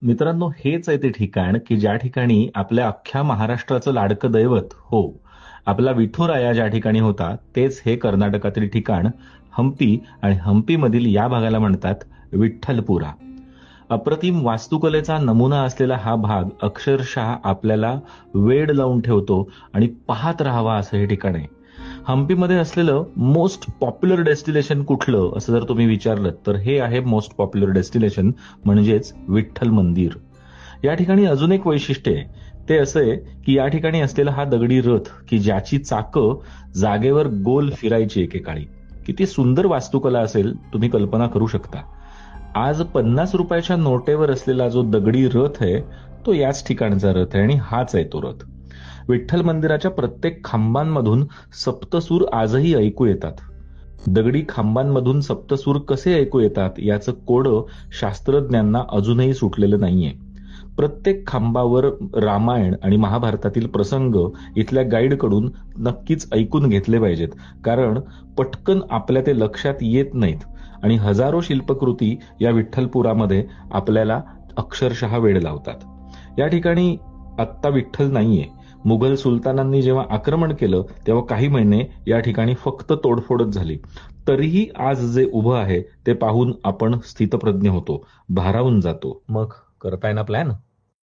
मित्रांनो, हेच आहे ते ठिकाण, की ज्या ठिकाणी आपल्या अख्ख्या महाराष्ट्राचं लाडकं दैवत हो, आपला विठुराया ज्या ठिकाणी होता, तेच हे कर्नाटकातील ठिकाण हंपी आणि हंपीमधील या भागाला म्हणतात विठ्ठलपुरा. अप्रतिम वास्तुकलेचा नमुना असलेला हा भाग अक्षरशः आपल्याला वेड लावून ठेवतो आणि पाहत राहावा असं हे ठिकाण आहे. हंपीमध्ये असलेलं मोस्ट पॉप्युलर डेस्टिनेशन कुठलं असं जर तुम्ही विचारलं तर हे आहे मोस्ट पॉप्युलर डेस्टिनेशन म्हणजेच विठ्ठल मंदिर. या ठिकाणी अजून एक वैशिष्ट्य आहे. ते असं आहे की या ठिकाणी असलेला हा दगडी रथ की ज्याची चाकं जागेवर गोल फिरायची एकेकाळी. किती सुंदर वास्तुकला असेल तुम्ही कल्पना करू शकता. आज 50 रुपयाच्या नोटेवर असलेला जो दगडी रथ आहे तो याच ठिकाणचा रथ आहे आणि हाच आहे तो रथ. विठ्ठल मंदिराच्या प्रत्येक खांबांमधून सप्तसूर आजही ऐकू येतात. दगडी खांबांमधून सप्तसूर कसे ऐकू येतात याचं कोडं शास्त्रज्ञांना अजूनही सुटलेलं नाहीये. प्रत्येक खांबावर रामायण आणि महाभारतातील प्रसंग इथल्या गाईडकडून नक्कीच ऐकून घेतले पाहिजेत, कारण पटकन आपल्या ते लक्षात येत नाहीत आणि हजारो शिल्पकृती या विठ्ठलपुरामध्ये आपल्याला अक्षरशः वेड लावतात. या ठिकाणी आत्ता विठ्ठल नाहीये. मुघल सुलतानांनी जेव्हा आक्रमण केलं तेव्हा काही महिने या ठिकाणी फक्त तोडफोडच झाली. तरीही आज जे उभं आहे ते पाहून आपण स्थितप्रज्ञ होतो, भारावून जातो. मग करताय ना प्लॅन?